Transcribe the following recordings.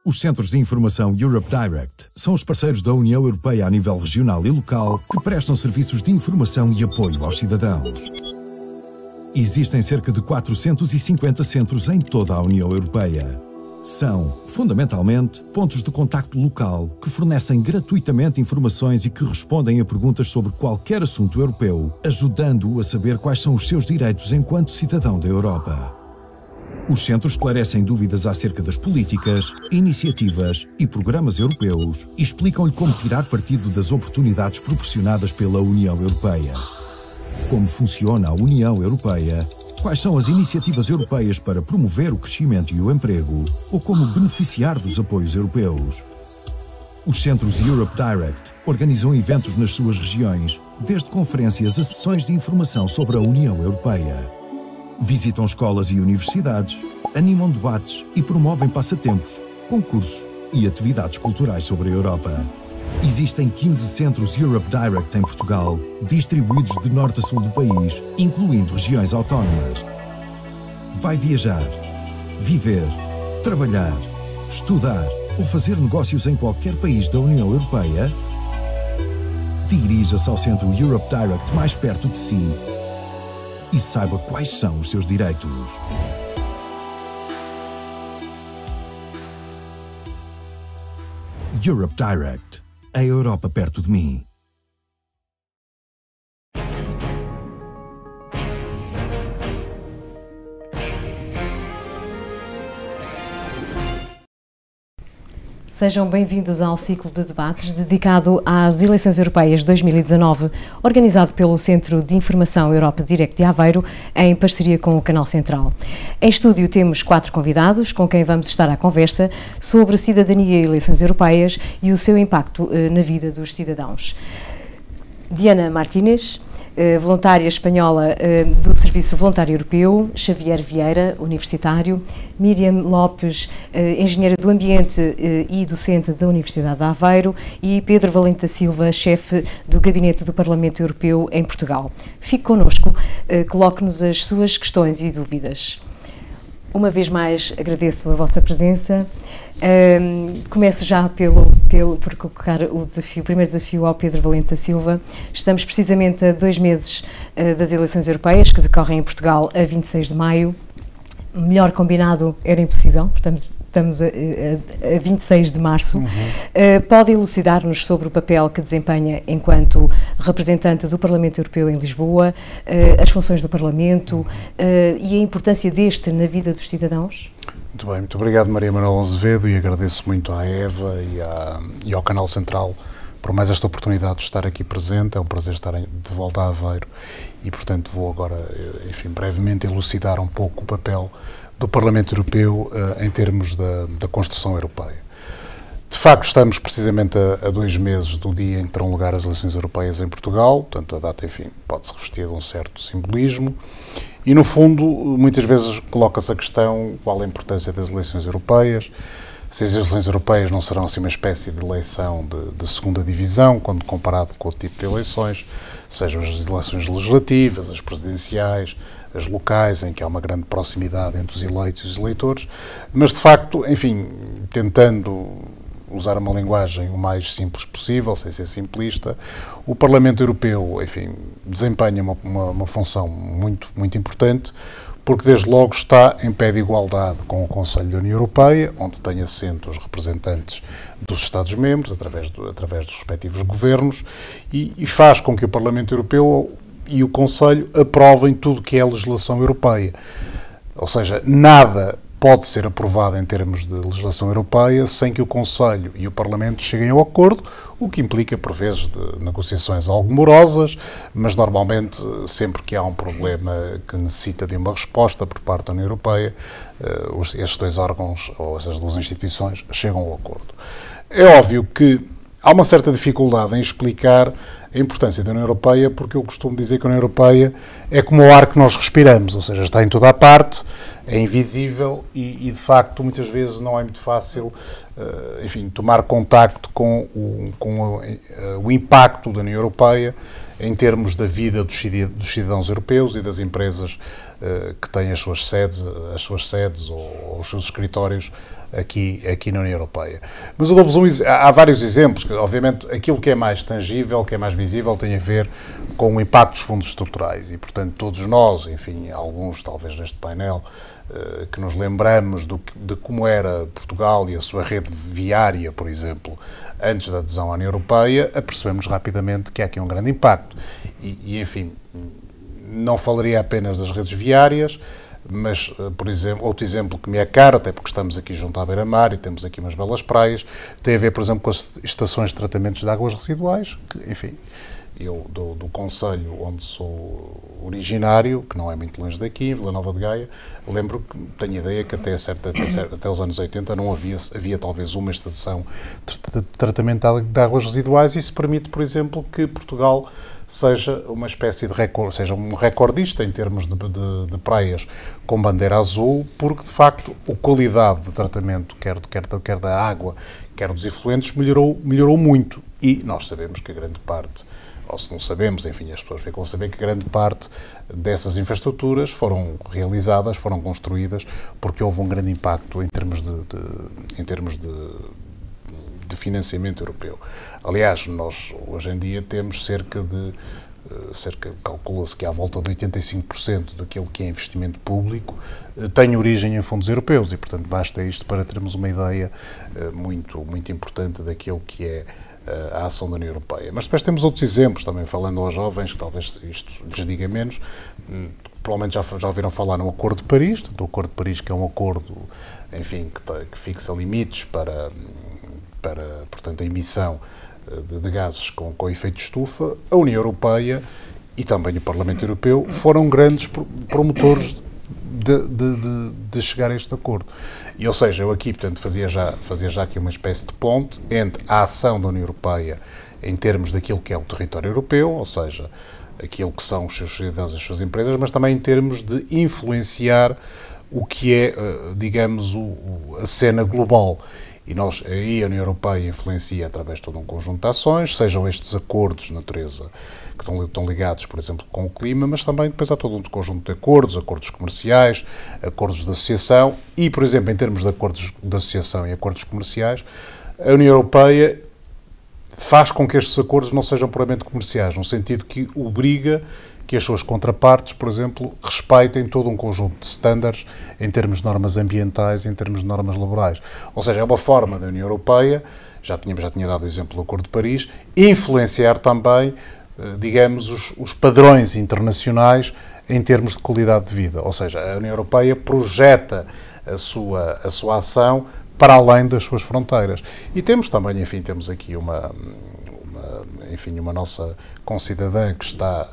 Os Centros de Informação Europe Direct são os parceiros da União Europeia a nível regional e local que prestam serviços de informação e apoio aos cidadãos. Existem cerca de 450 centros em toda a União Europeia. São, fundamentalmente, pontos de contacto local que fornecem gratuitamente informações e que respondem a perguntas sobre qualquer assunto europeu, ajudando-o a saber quais são os seus direitos enquanto cidadão da Europa. Os centros esclarecem dúvidas acerca das políticas, iniciativas e programas europeus e explicam-lhe como tirar partido das oportunidades proporcionadas pela União Europeia. Como funciona a União Europeia, quais são as iniciativas europeias para promover o crescimento e o emprego, ou como beneficiar dos apoios europeus. Os Centros Europe Direct organizam eventos nas suas regiões, desde conferências a sessões de informação sobre a União Europeia. Visitam escolas e universidades, animam debates e promovem passatempos, concursos e atividades culturais sobre a Europa. Existem 15 centros Europe Direct em Portugal, distribuídos de norte a sul do país, incluindo regiões autónomas. Vai viajar, viver, trabalhar, estudar ou fazer negócios em qualquer país da União Europeia? Dirija-se ao centro Europe Direct mais perto de si e saiba quais são os seus direitos. Europe Direct. A Europa perto de mim. Sejam bem-vindos ao ciclo de debates dedicado às eleições europeias 2019, organizado pelo Centro de Informação Europe Direct de Aveiro, em parceria com o Canal Central. Em estúdio temos 4 convidados com quem vamos estar à conversa sobre cidadania e eleições europeias e o seu impacto na vida dos cidadãos. Diana Martínez, voluntária espanhola do Serviço Voluntário Europeu, Xavier Vieira, universitário, Miriam Lopes, engenheira do Ambiente e docente da Universidade de Aveiro, e Pedro Valente da Silva, chefe do Gabinete do Parlamento Europeu em Portugal. Fique connosco, coloque-nos as suas questões e dúvidas. Uma vez mais agradeço a vossa presença. Começo já por colocar o primeiro desafio ao Pedro Valente da Silva. Estamos precisamente a 2 meses das eleições europeias, que decorrem em Portugal a 26 de maio. Melhor combinado era impossível, estamos a 26 de março. Pode elucidar-nos sobre o papel que desempenha enquanto representante do Parlamento Europeu em Lisboa, as funções do Parlamento e a importância deste na vida dos cidadãos? Muito bem, muito obrigado, Maria Manuela Azevedo, e agradeço muito à Eva e ao Canal Central por mais esta oportunidade de estar aqui presente. É um prazer estar de volta a Aveiro e, portanto, vou agora, enfim, brevemente elucidar um pouco o papel do Parlamento Europeu em termos da construção europeia. De facto, estamos precisamente a 2 meses do dia em que terão lugar as eleições europeias em Portugal, portanto, a data, enfim, pode-se revestir de um certo simbolismo. E, no fundo, muitas vezes coloca-se a questão qual a importância das eleições europeias, se as eleições europeias não serão assim uma espécie de eleição de segunda divisão, quando comparado com outro tipo de eleições, sejam as eleições legislativas, as presidenciais, as locais, em que há uma grande proximidade entre os eleitos e os eleitores, mas, de facto, enfim, tentando usar uma linguagem o mais simples possível, sem ser simplista, o Parlamento Europeu, enfim, desempenha uma função muito, muito importante, porque desde logo está em pé de igualdade com o Conselho da União Europeia, onde tem assento os representantes dos Estados-membros, através dos respectivos governos, e faz com que o Parlamento Europeu e o Conselho aprovem tudo o que é legislação europeia. Ou seja, nada pode ser aprovado em termos de legislação europeia sem que o Conselho e o Parlamento cheguem ao acordo, o que implica, por vezes, de negociações algo morosas, mas normalmente, sempre que há um problema que necessita de uma resposta por parte da União Europeia, estes 2 órgãos, ou essas 2 instituições, chegam ao acordo. É óbvio que há uma certa dificuldade em explicar a importância da União Europeia, porque eu costumo dizer que a União Europeia é como o ar que nós respiramos, ou seja, está em toda a parte, é invisível e de facto, muitas vezes não é muito fácil, enfim, tomar contacto com o impacto da União Europeia em termos da vida dos cidadãos europeus e das empresas que têm as suas sedes ou os seus escritórios aqui na União Europeia. Mas eu dou-vos há vários exemplos, que, obviamente, aquilo que é mais tangível, que é mais visível, tem a ver com o impacto dos fundos estruturais e, portanto, todos nós, enfim, alguns talvez neste painel, que nos lembramos de como era Portugal e a sua rede viária, por exemplo, antes da adesão à União Europeia, apercebemos rapidamente que há aqui um grande impacto. E enfim, não falaria apenas das redes viárias, mas, por exemplo, outro exemplo que me é caro, até porque estamos aqui junto à beira-mar e temos aqui umas belas praias, tem a ver, por exemplo, com as estações de tratamentos de águas residuais, que, enfim, eu do concelho onde sou originário, que não é muito longe daqui, em Vila Nova de Gaia, lembro que tenho ideia que até os anos 80 não havia talvez uma estação de tratamento de águas residuais, e isso permite, por exemplo, que Portugal seja uma espécie de recorde, seja um recordista em termos de praias com bandeira azul, porque de facto a qualidade de tratamento, quer da água, quer dos efluentes, melhorou muito. E nós sabemos que a grande parte, ou se não sabemos, enfim, as pessoas ficam a saber que grande parte dessas infraestruturas foram realizadas, foram construídas, porque houve um grande impacto em termos de financiamento europeu. Aliás, nós hoje em dia temos calcula-se que à volta de 85% daquilo que é investimento público tem origem em fundos europeus e, portanto, basta isto para termos uma ideia muito importante daquilo que é a ação da União Europeia. Mas depois temos outros exemplos, também falando aos jovens, que talvez isto lhes diga menos. Provavelmente já ouviram falar no Acordo de Paris, portanto, o Acordo de Paris, que é um acordo, enfim, que fixa limites para portanto, a emissão de gases com efeito de estufa. A União Europeia e também o Parlamento Europeu foram grandes promotores de chegar a este acordo. E, ou seja, eu aqui, portanto, fazia já aqui uma espécie de ponte entre a ação da União Europeia em termos daquilo que é o território europeu, ou seja, aquilo que são os seus cidadãos e as suas empresas, mas também em termos de influenciar o que é, digamos, a cena global. E aí a União Europeia influencia através de todo um conjunto de ações, sejam estes acordos de natureza que estão ligados, por exemplo, com o clima, mas também depois há todo um conjunto de acordos comerciais, acordos de associação e, por exemplo, em termos de acordos de associação e acordos comerciais, a União Europeia faz com que estes acordos não sejam puramente comerciais, no sentido que obriga que as suas contrapartes, por exemplo, respeitem todo um conjunto de estándares em termos de normas ambientais, em termos de normas laborais. Ou seja, é uma forma da União Europeia, já tinha dado o exemplo do Acordo de Paris, influenciar também, digamos, os padrões internacionais em termos de qualidade de vida. Ou seja, a União Europeia projeta a sua ação para além das suas fronteiras. E temos também, enfim, temos aqui uma nossa concidadã que está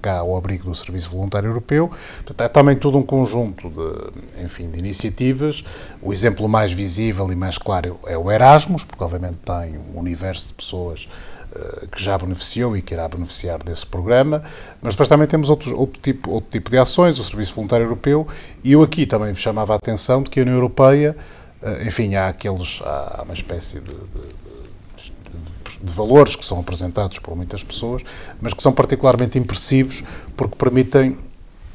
cá ao abrigo do Serviço Voluntário Europeu. Portanto, é também todo um conjunto de iniciativas. O exemplo mais visível e mais claro é o Erasmus, porque obviamente tem um universo de pessoas que já beneficiou e que irá beneficiar desse programa, mas depois também temos outro tipo de ações, o Serviço Voluntário Europeu, e eu aqui também chamava a atenção de que a União Europeia, enfim, há uma espécie de valores que são apresentados por muitas pessoas, mas que são particularmente impressivos porque permitem,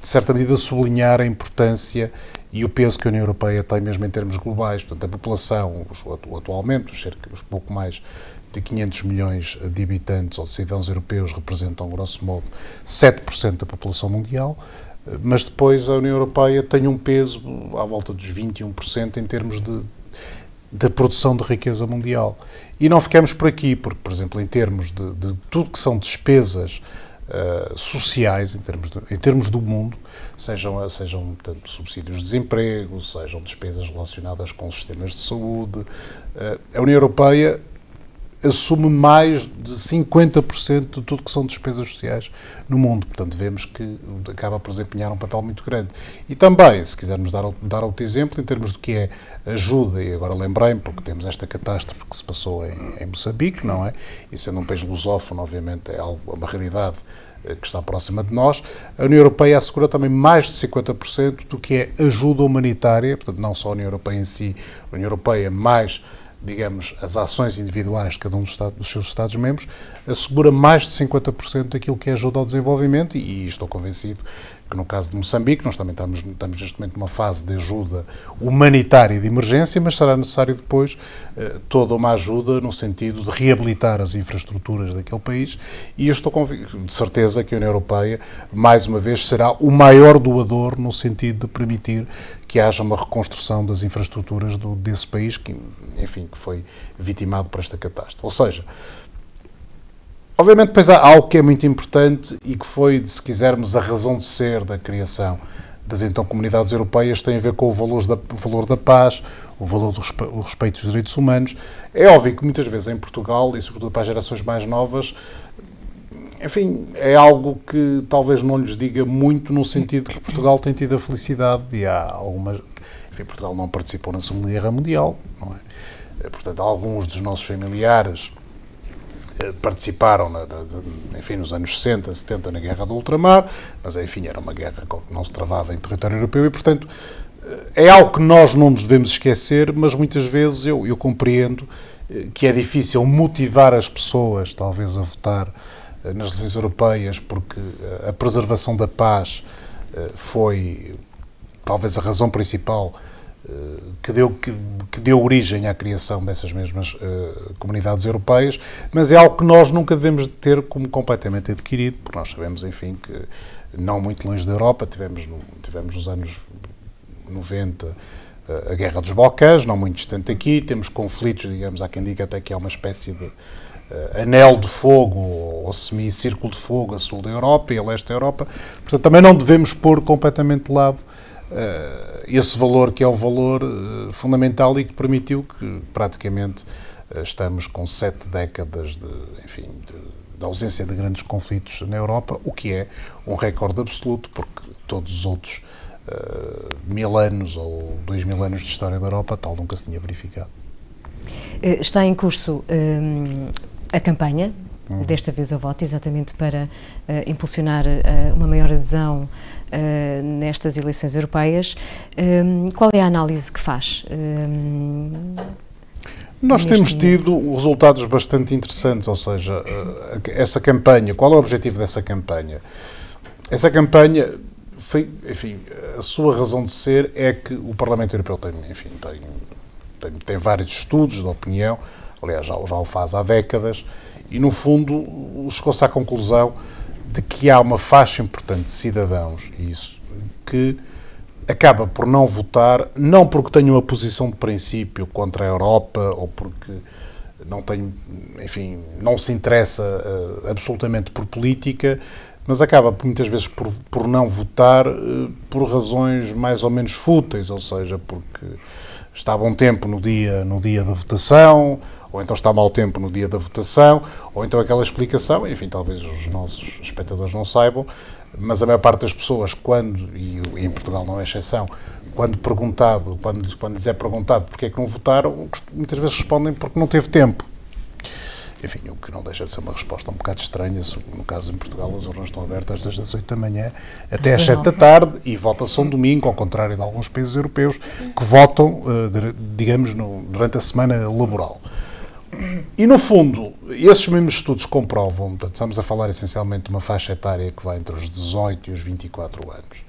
de certa medida, sublinhar a importância e o peso que a União Europeia tem mesmo em termos globais. Portanto, a população, atualmente, os pouco mais de 500 milhões de habitantes ou de cidadãos europeus representam, grosso modo, 7% da população mundial, mas depois a União Europeia tem um peso à volta dos 21% em termos da produção de riqueza mundial. E não ficamos por aqui, porque, por exemplo, em termos de tudo que são despesas sociais, em termos do mundo, sejam portanto, subsídios de desemprego, sejam despesas relacionadas com sistemas de saúde, a União Europeia assume mais de 50% de tudo que são despesas sociais no mundo. Portanto, vemos que acaba por desempenhar um papel muito grande. E também, se quisermos dar outro exemplo, em termos do que é ajuda, e agora lembrei-me, porque temos esta catástrofe que se passou em Moçambique, não é? E sendo um país lusófono, obviamente, é uma realidade que está próxima de nós. A União Europeia assegura também mais de 50% do que é ajuda humanitária, portanto, não só a União Europeia em si, a União Europeia mais, digamos, as ações individuais de cada um dos seus Estados-membros, assegura mais de 50% daquilo que é ajuda ao desenvolvimento e estou convencido que no caso de Moçambique, nós também estamos neste momento numa fase de ajuda humanitária e de emergência, mas será necessário depois toda uma ajuda no sentido de reabilitar as infraestruturas daquele país, e eu estou de certeza que a União Europeia, mais uma vez, será o maior doador no sentido de permitir que haja uma reconstrução das infraestruturas desse país que, enfim, que foi vitimado por esta catástrofe. Ou seja, obviamente, depois há algo que é muito importante e que foi, se quisermos, a razão de ser da criação das então comunidades europeias, tem a ver com o valor da paz, o valor do respeito dos direitos humanos. É óbvio que muitas vezes em Portugal, e sobretudo para as gerações mais novas, enfim, é algo que talvez não lhes diga muito, no sentido que Portugal tem tido a felicidade, e há algumas... Enfim, Portugal não participou na Segunda Guerra Mundial, não é? Portanto, alguns dos nossos familiares participaram, enfim, nos anos 60, 70, na Guerra do Ultramar, mas, enfim, era uma guerra que não se travava em território europeu e, portanto, é algo que nós não nos devemos esquecer, mas muitas vezes eu compreendo que é difícil motivar as pessoas, talvez, a votar nas eleições europeias, porque a preservação da paz foi, talvez, a razão principal que deu origem à criação dessas mesmas comunidades europeias, mas é algo que nós nunca devemos ter como completamente adquirido, porque nós sabemos, enfim, que não muito longe da Europa, tivemos nos anos 90 a Guerra dos Balcãs, não muito distante aqui, temos conflitos, digamos, há quem diga até que é uma espécie de anel de fogo ou semicírculo de fogo a sul da Europa e a leste da Europa, portanto também não devemos pôr completamente de lado esse valor que é o valor fundamental e que permitiu que praticamente estamos com 7 décadas de ausência de grandes conflitos na Europa, o que é um recorde absoluto, porque todos os outros 1000 anos ou 2000 anos de história da Europa tal nunca se tinha verificado. Está em curso a campanha, desta vez ao voto, exatamente para impulsionar uma maior adesão nestas eleições europeias. Qual é a análise que faz? Nós temos tido resultados bastante interessantes, ou seja, essa campanha, qual é o objetivo dessa campanha? Essa campanha, enfim, a sua razão de ser é que o Parlamento Europeu tem vários estudos de opinião, aliás, já o faz há décadas, e no fundo chegou-se à conclusão de que há uma faixa importante de cidadãos, que acaba por não votar, não porque tenha uma posição de princípio contra a Europa ou porque não se interessa absolutamente por política, mas acaba muitas vezes por não votar por razões mais ou menos fúteis, ou seja, porque está a bom tempo no dia da votação, ou então está a mau tempo no dia da votação, ou então aquela explicação, enfim, talvez os nossos espectadores não saibam, mas a maior parte das pessoas, e em Portugal não é exceção, quando lhes é perguntado porque é que não votaram, muitas vezes respondem porque não teve tempo. Enfim, o que não deixa de ser uma resposta um bocado estranha. No caso, em Portugal, as urnas estão abertas desde as 8 da manhã até às 7 da tarde e vota-se um domingo, ao contrário de alguns países europeus que votam, digamos, durante a semana laboral. E, no fundo, esses mesmos estudos comprovam, portanto, estamos a falar essencialmente de uma faixa etária que vai entre os 18 e os 24 anos,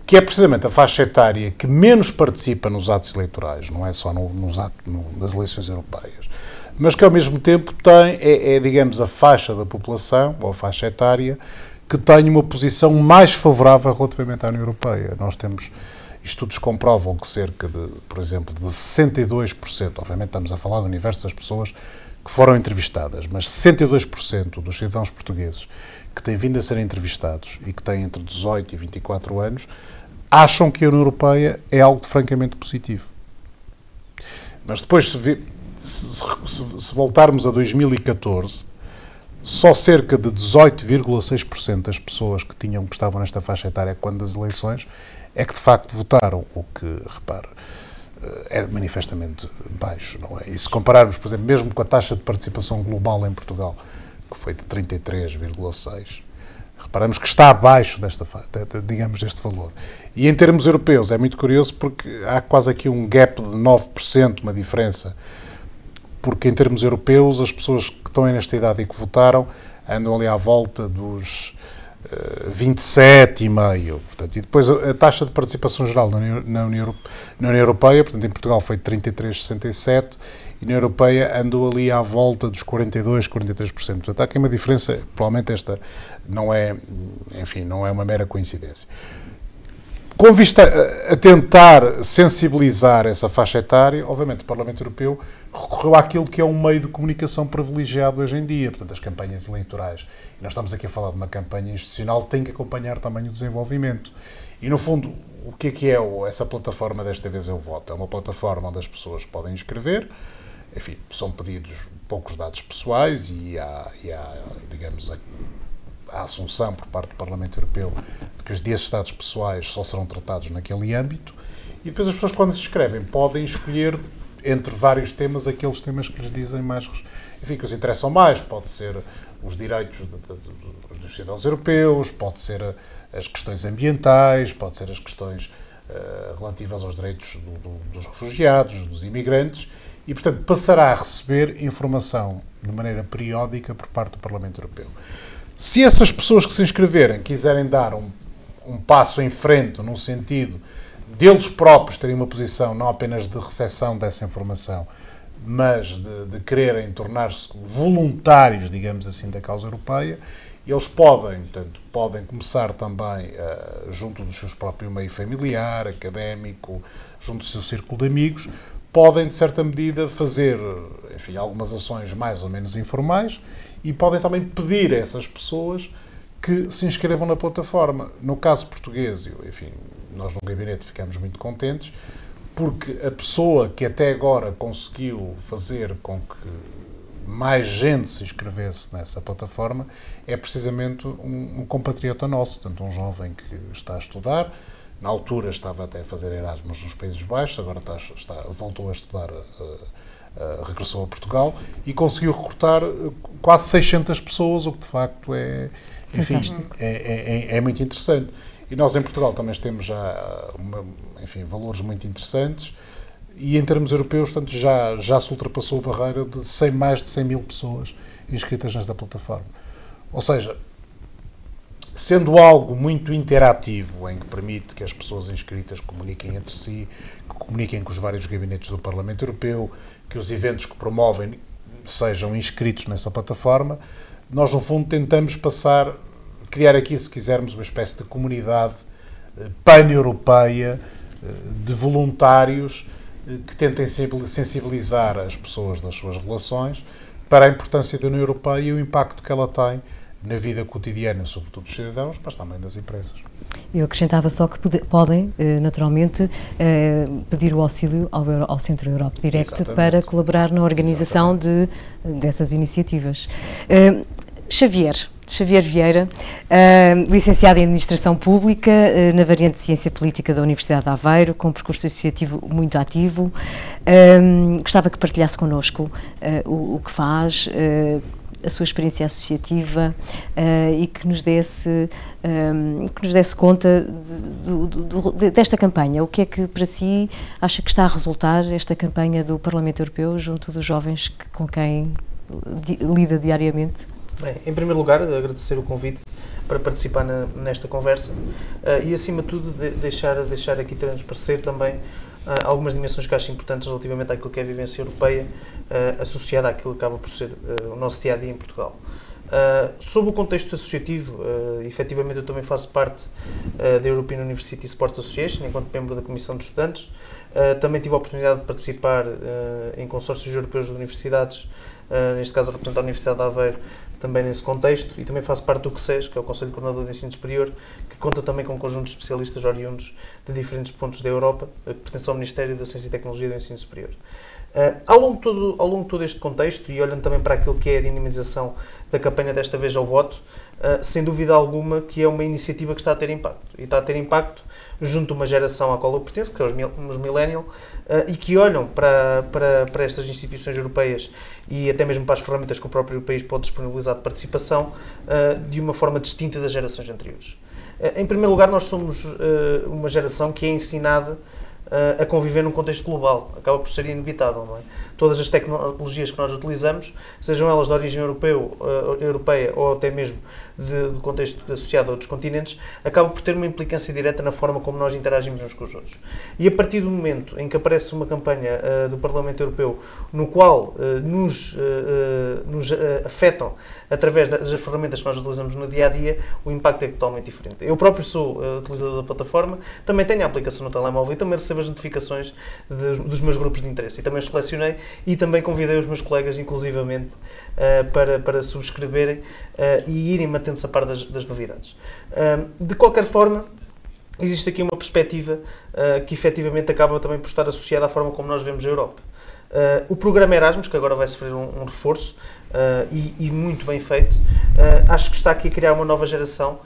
que é precisamente a faixa etária que menos participa nos atos eleitorais, não é só nas eleições europeias, mas que ao mesmo tempo digamos, a faixa da população, ou a faixa etária, que tem uma posição mais favorável relativamente à União Europeia. Nós temos estudos que comprovam que cerca de, por exemplo, de 62%, obviamente estamos a falar do universo das pessoas que foram entrevistadas, mas 62% dos cidadãos portugueses que têm vindo a ser entrevistados e que têm entre 18 e 24 anos, acham que a União Europeia é algo de francamente positivo. Mas depois, se voltarmos a 2014, só cerca de 18,6% das pessoas que estavam nesta faixa etária quando das eleições é que de facto votaram, o que, repare, é manifestamente baixo, não é? E se compararmos, por exemplo, mesmo com a taxa de participação global em Portugal, que foi de 33,6%, reparamos que está abaixo deste valor. E em termos europeus é muito curioso porque há quase aqui um gap de 9%, uma diferença, porque em termos europeus as pessoas que estão nesta idade e que votaram andam ali à volta dos 27,5%. Portanto, e depois a taxa de participação geral na União Europeia, portanto, em Portugal foi 33,67%, e na Europeia andou ali à volta dos 42%, 43%. Portanto, há aqui uma diferença, provavelmente esta não é, enfim, não é uma mera coincidência. Com vista a tentar sensibilizar essa faixa etária, obviamente o Parlamento Europeu recorreu àquilo que é um meio de comunicação privilegiado hoje em dia, portanto as campanhas eleitorais. E nós estamos aqui a falar de uma campanha institucional que tem que acompanhar também o desenvolvimento. E no fundo, o que é essa plataforma desta vez é o voto? É uma plataforma onde as pessoas podem inscrever, enfim, são pedidos poucos dados pessoais e há digamos, a assunção por parte do Parlamento Europeu de que os desses dados pessoais só serão tratados naquele âmbito, e depois as pessoas, quando se inscrevem, podem escolher entre vários temas aqueles temas que lhes dizem mais, enfim, que os interessam mais. Pode ser os direitos dos cidadãos europeus, pode ser as questões ambientais, pode ser as questões relativas aos direitos dos refugiados, dos imigrantes, e, portanto, passará a receber informação de maneira periódica por parte do Parlamento Europeu. Se essas pessoas que se inscreverem quiserem dar um passo em frente, no sentido deles próprios terem uma posição não apenas de recepção dessa informação, mas de quererem tornar-se voluntários, digamos assim, da causa europeia, eles podem começar também junto do seu próprio meio familiar, académico, junto do seu círculo de amigos, podem, de certa medida, fazer, enfim, algumas ações mais ou menos informais, e podem também pedir a essas pessoas que se inscrevam na plataforma. No caso português, enfim, nós no gabinete ficamos muito contentes, porque a pessoa que até agora conseguiu fazer com que mais gente se inscrevesse nessa plataforma é precisamente um compatriota nosso, portanto, um jovem que está a estudar. Na altura estava até a fazer Erasmus nos Países Baixos, agora voltou a estudar, regressou a Portugal e conseguiu recrutar quase 600 pessoas, o que de facto é, enfim, é muito interessante. E nós em Portugal também temos já enfim, valores muito interessantes, e em termos europeus, portanto, já se ultrapassou a barreira de mais de 100 mil pessoas inscritas nesta plataforma. Ou seja, sendo algo muito interativo, em que permite que as pessoas inscritas comuniquem entre si, que comuniquem com os vários gabinetes do Parlamento Europeu, que os eventos que promovem sejam inscritos nessa plataforma, nós, no fundo, tentamos criar aqui, se quisermos, uma espécie de comunidade pan-europeia de voluntários que tentem sensibilizar as pessoas das suas relações para a importância da União Europeia e o impacto que ela tem na vida cotidiana, sobretudo dos cidadãos, mas também das empresas. Eu acrescentava só que podem, naturalmente, pedir o auxílio ao Centro Europe Direct para colaborar na organização dessas iniciativas. Xavier Vieira, licenciado em Administração Pública na variante de Ciência Política da Universidade de Aveiro, com um percurso associativo muito ativo. Gostava que partilhasse connosco o que faz, a sua experiência associativa e que nos desse conta desta campanha. O que é que, para si, acha que está a resultar esta campanha do Parlamento Europeu junto dos jovens com quem lida diariamente? Bem, em primeiro lugar, agradecer o convite para participar nesta conversa e, acima de tudo, deixar aqui transparecer também algumas dimensões que acho importantes relativamente àquilo que é a vivência europeia associada àquilo que acaba por ser o nosso dia-a-dia em Portugal. Sob o contexto associativo, efetivamente eu também faço parte da European University Sports Association, enquanto membro da Comissão de Estudantes. Também tive a oportunidade de participar em consórcios europeus de universidades, neste caso a representar a Universidade de Aveiro, também nesse contexto, e também faço parte do CSES, que é o Conselho Coordenador de Ensino Superior, que conta também com um conjunto de especialistas oriundos de diferentes pontos da Europa, que pertencem ao Ministério da Ciência e Tecnologia do Ensino Superior. Ao longo de todo este contexto, e olhando também para aquilo que é a dinamização da campanha desta vez ao voto, sem dúvida alguma que é uma iniciativa que está a ter impacto. E está a ter impacto junto a uma geração à qual eu pertenço, que é os millennials, e que olham para estas instituições europeias e até mesmo para as ferramentas que o próprio país pode disponibilizar de participação de uma forma distinta das gerações anteriores. Em primeiro lugar, nós somos uma geração que é ensinada a conviver num contexto global. Acaba por ser inevitável, não é? Todas as tecnologias que nós utilizamos, sejam elas de origem europeia ou até mesmo do contexto associado a outros continentes, acabam por ter uma implicância direta na forma como nós interagimos uns com os outros. E a partir do momento em que aparece uma campanha do Parlamento Europeu no qual nos afetam através das ferramentas que nós utilizamos no dia-a-dia, o impacto é totalmente diferente. Eu próprio sou utilizador da plataforma, também tenho a aplicação no telemóvel e também recebo as notificações dos meus grupos de interesse. E também os selecionei e também convidei os meus colegas, inclusivamente, para subscreverem e irem mantendo-se a par das novidades. De qualquer forma, existe aqui uma perspectiva que efetivamente acaba também por estar associada à forma como nós vemos a Europa. O programa Erasmus, que agora vai sofrer um reforço e muito bem feito, acho que está aqui a criar uma nova geração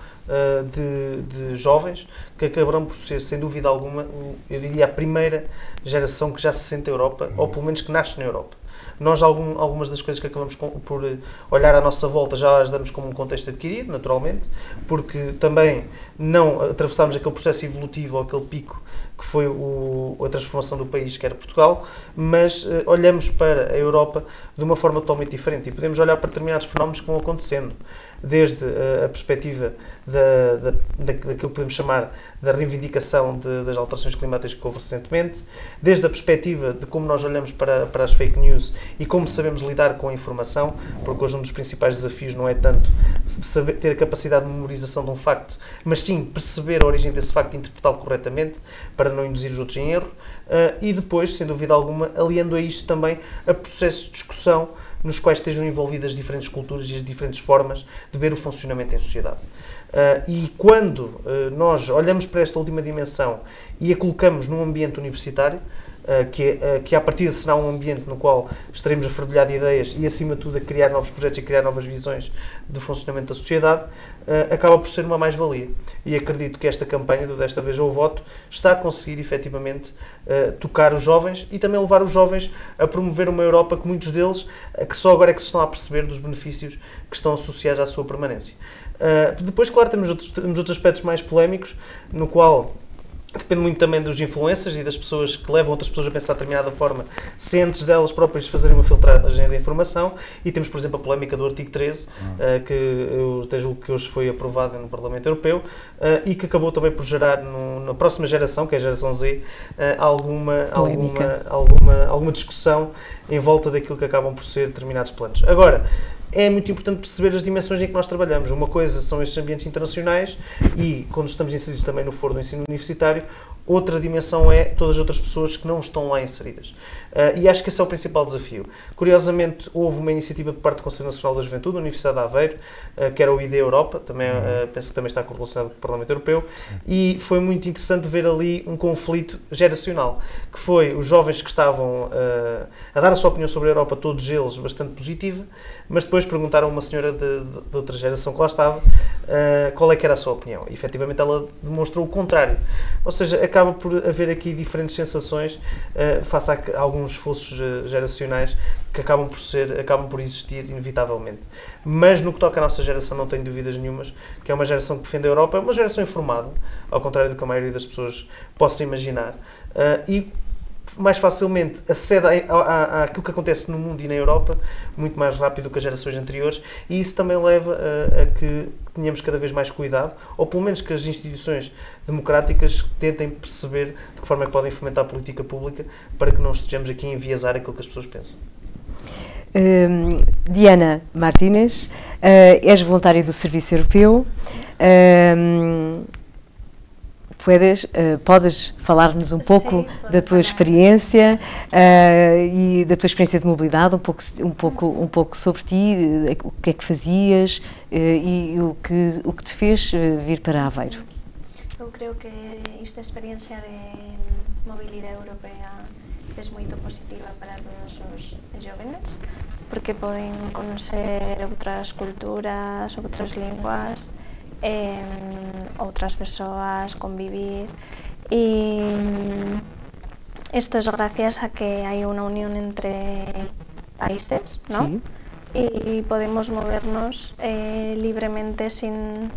de jovens que acabarão por ser, sem dúvida alguma, eu diria a primeira geração que já se sente a Europa, ou pelo menos que nasce na Europa. Nós, algumas das coisas que acabamos por olhar à nossa volta, já as damos como um contexto adquirido, naturalmente, porque também não atravessámos aquele processo evolutivo ou aquele pico que foi a transformação do país, que era Portugal, mas olhamos para a Europa de uma forma totalmente diferente e podemos olhar para determinados fenómenos que vão acontecendo, desde a perspectiva daquilo que podemos chamar da reivindicação das alterações climáticas que houve recentemente, desde a perspectiva de como nós olhamos para as fake news e como sabemos lidar com a informação, porque hoje um dos principais desafios não é tanto ter a capacidade de memorização de um facto, mas sim perceber a origem desse facto e interpretá-lo corretamente para não induzir os outros em erro, e depois, sem dúvida alguma, aliando a isto também a processos de discussão nos quais estejam envolvidas diferentes culturas e as diferentes formas de ver o funcionamento em sociedade. E quando nós olhamos para esta última dimensão e a colocamos num ambiente universitário, que à partida será um ambiente no qual estaremos a fervilhar de ideias e, acima de tudo, a criar novos projetos e a criar novas visões do funcionamento da sociedade, acaba por ser uma mais-valia. E acredito que esta campanha, do Desta Vez ao Voto, está a conseguir, efetivamente, tocar os jovens e também levar os jovens a promover uma Europa que muitos deles, que só agora é que se estão a perceber dos benefícios que estão associados à sua permanência. Depois, claro, temos outros aspectos mais polémicos, no qual depende muito também dos influencers e das pessoas que levam outras pessoas a pensar de determinada forma, se antes delas próprias fazerem uma filtragem da informação. E temos, por exemplo, a polémica do artigo 13, que eu até julgo que hoje foi aprovada no Parlamento Europeu, e que acabou também por gerar na próxima geração, que é a geração Z, alguma discussão em volta daquilo que acabam por ser determinados planos. Agora, é muito importante perceber as dimensões em que nós trabalhamos. Uma coisa são estes ambientes internacionais e, quando estamos inseridos também no foro do ensino universitário, outra dimensão é todas as outras pessoas que não estão lá inseridas. E acho que esse é o principal desafio. Curiosamente, houve uma iniciativa por parte do Conselho Nacional da Juventude, da Universidade de Aveiro, que era o ID Europa, também, penso que também está correlacionado com o Parlamento Europeu, e foi muito interessante ver ali um conflito geracional, que foi os jovens que estavam a dar a sua opinião sobre a Europa, todos eles bastante positiva, mas depois perguntaram a uma senhora de outra geração que lá estava qual é que era a sua opinião. E, efetivamente, ela demonstrou o contrário. Ou seja, acaba por haver aqui diferentes sensações face a alguns fossos geracionais que acabam por existir inevitavelmente. Mas no que toca à nossa geração, não tenho dúvidas nenhumas que é uma geração que defende a Europa, é uma geração informada, ao contrário do que a maioria das pessoas possa imaginar, e mais facilmente acede àquilo que acontece no mundo e na Europa muito mais rápido do que as gerações anteriores, e isso também leva a que tenhamos cada vez mais cuidado, ou pelo menos que as instituições democráticas tentem perceber de que forma é que podem fomentar a política pública para que não estejamos aqui a enviesar aquilo que as pessoas pensam. Diana Martínez, és voluntária do Serviço Europeu. Podes falar-nos um pouco da tua experiência e da tua experiência de mobilidade, um pouco sobre ti, o que é que fazias e o que te fez vir para Aveiro? Eu creio que esta experiencia de mobilidade europea é muito positiva para todos os jóvenes, porque poden conocer outras culturas, outras línguas, outras persoas, convivir, y esto es gracias a que hay una unión entre países, ¿no? Sí. Y podemos movernos libremente sin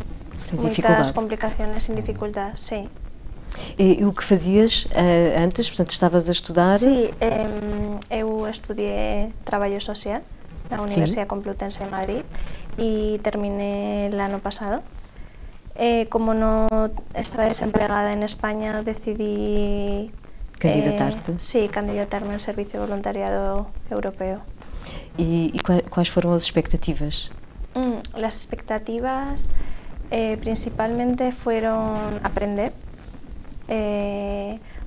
muchas complicaciones, sin dificultad, sí. E o que fazias antes? Portanto, estavas a estudar? Sí, eu estudié Traballo Social na Universidade Complutense de Madrid e terminé el ano pasado. Como no estaba desempregada en España, decidí candidatarte. Sí, candidatarme al Servicio de Voluntariado Europeo. E quais foram as expectativas? Las expectativas principalmente fueron aprender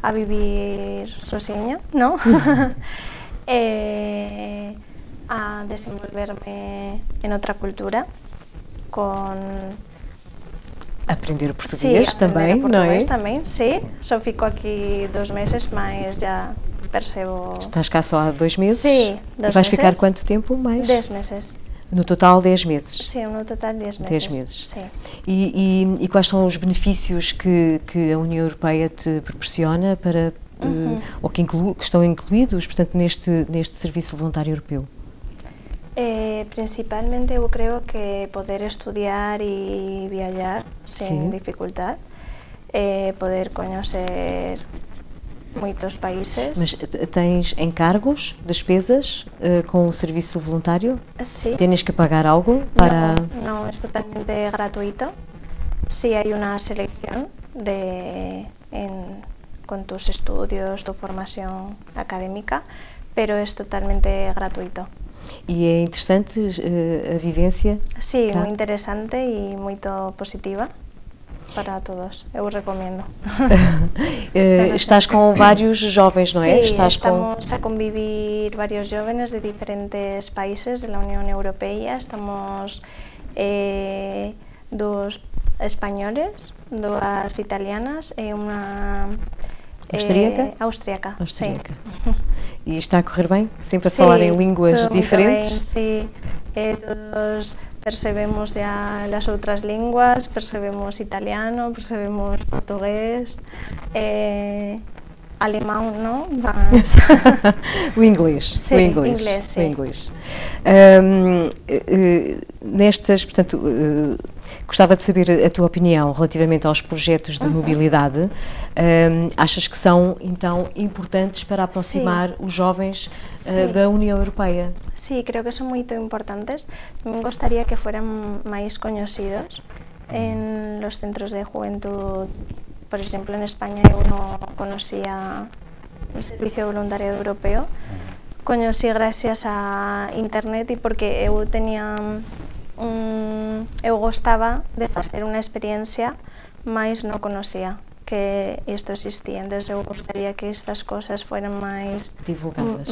a vivir sozinha, ¿no? A desenvolverme en otra cultura, con... Aprender o português também, não é? Também, sim. Só fico aqui 2 meses, mas já percebo... Estás cá só há 2 meses? Sim, 2 meses. E vais ficar quanto tempo mais? 10 meses. No total 10 meses? Sim, no total 10 meses. 10 meses. Sim. E quais são os benefícios que a União Europeia te proporciona para, ou que estão incluídos, portanto, neste Serviço Voluntário Europeu? Principalmente eu creo que poder estudiar e viajar sem dificuldade, poder conhecer muitos países. Mas tens encargos, despesas com o serviço voluntário? Sí. ¿Tienes que pagar algo para...? No, es totalmente gratuito. Sí hay una selección con tus estudios, tu formación académica, pero es totalmente gratuito. E é interessante a vivência? Sí, muy interesante y muy positiva. Para todos, eu recomendo. Estás com vários jovens, não é? Sí, estamos a convivir varios jóvenes de diferentes países de la Unión Europea. Estamos 2 españoles, 2 italianas e uma austríaca. Sí. E está a correr bem? Sempre a falar em línguas diferentes? Sim, todos percebemos já as outras línguas, percebemos italiano, percebemos português, alemão, não? Mas... o inglês. Sim, o inglês. Sim. O inglês. Nestas, portanto, gostava de saber a tua opinião relativamente aos projetos de mobilidade. Achas que são, então, importantes para aproximar os jovens da União Europeia? Sí, creo que son muy importantes. Me gustaría que fueran más conocidos en los centros de juventud. Por ejemplo, en España yo no conocía el Servicio Voluntario Europeo. Conocí gracias a internet y porque eu tenía eu gostaba de facer unha experiencia, mas non conocía que isto existía, entonces eu gostaria que estas coisas fueran mais divulgadas,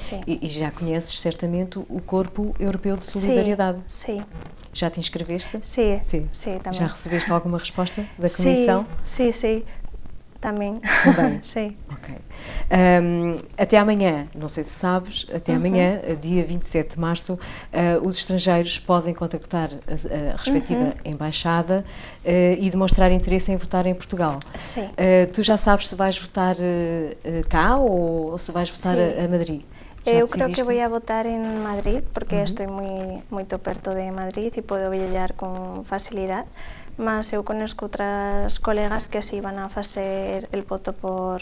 sim. E já conheces certamente o Corpo Europeu de Solidariedade? Sim. Já te inscreveste? Sim, também. Já recebeste alguma resposta da Comissão? Sim, também. Sim. Ok. Até amanhã, não sei se sabes, até amanhã, dia 27 de março, os estrangeiros podem contactar a respectiva embaixada e demonstrar interesse em votar em Portugal. Sim. Tu já sabes se vais votar cá ou se vais votar a Madrid? Eu creo que voy a votar en Madrid porque estoy muy perto de Madrid y puedo viajar con facilidad. Mas eu conozco outras colegas que así van a facer el voto por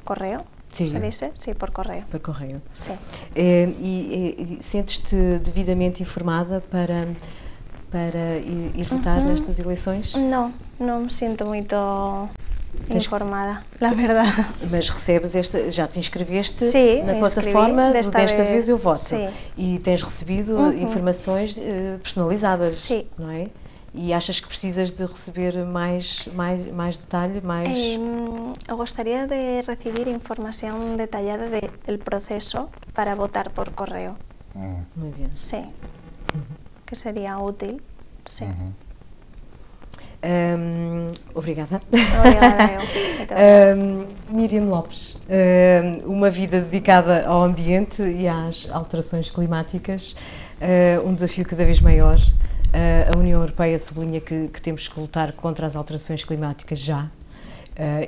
correo, se dice? Sí, por correo. Por correio. Sí. E sentes-te devidamente informada para ir votar nestas eleições? Não me sinto muito informada, la verdad. Mas recebes já te inscreveste na inscrevi, plataforma desta vez eu voto. Sim. E tens recebido informações personalizadas, não é? E achas que precisas de receber mais detalhe, mais... Eu gostaria de receber informação detalhada do processo para votar por correio. Muito bem. Sim. Que seria útil, sim. Obrigada. Obrigada eu. Miriam Lopes, uma vida dedicada ao ambiente e às alterações climáticas, um desafio cada vez maior. A União Europeia sublinha que temos que lutar contra as alterações climáticas já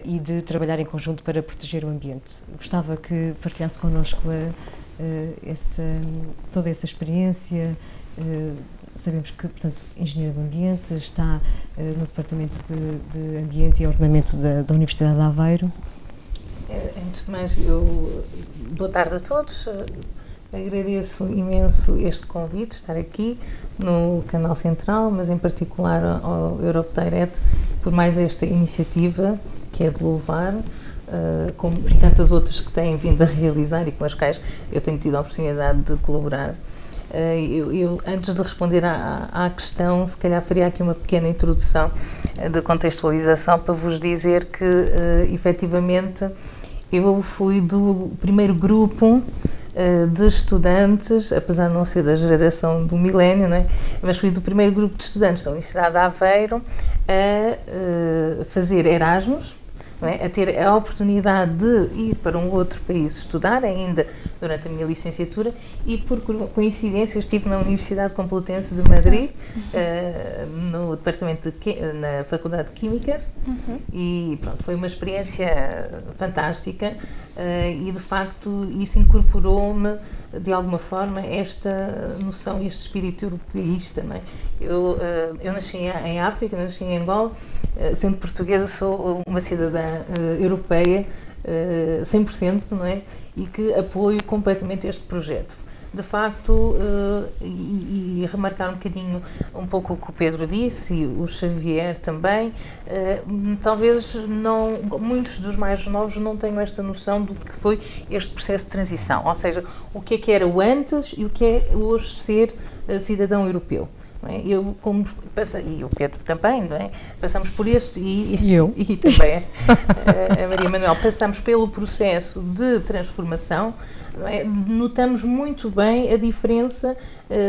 e de trabalhar em conjunto para proteger o ambiente. Gostava que partilhasse connosco toda essa experiência Sabemos que, portanto, Engenheiro do Ambiente está no Departamento de Ambiente e Ordenamento da Universidade de Aveiro. Antes de mais, boa tarde a todos. Agradeço imenso este convite, estar aqui no Canal Central, mas em particular ao Europe Direct, por mais esta iniciativa, que é de louvar, como tantas outras que têm vindo a realizar e com as quais eu tenho tido a oportunidade de colaborar. Eu, antes de responder à questão, se calhar faria aqui uma pequena introdução de contextualização para vos dizer que, efetivamente, eu fui do primeiro grupo de estudantes, apesar de não ser da geração do milénio, não é? Mas fui do primeiro grupo de estudantes da Universidade de Aveiro a fazer Erasmus, não é? A ter a oportunidade de ir para um outro país estudar, ainda durante a minha licenciatura, e por coincidência estive na Universidade Complutense de Madrid, no departamento na Faculdade de Químicas, e pronto, foi uma experiência fantástica, e de facto isso incorporou-me de alguma forma esta noção, este espírito europeísta, não é? Eu nasci em África, nasci em Angola, sendo portuguesa sou uma cidadã europeia 100%, não é? E que apoio completamente este projeto. De facto, e remarcar um bocadinho um pouco o que o Pedro disse e o Xavier também, talvez muitos dos mais novos não tenham esta noção do que foi este processo de transição, ou seja, o que é que era o antes e o que é hoje ser cidadão europeu. Não é? E o Pedro também, não é? Passamos por este e também a Maria Manuel, passamos pelo processo de transformação, não é? Notamos muito bem a diferença,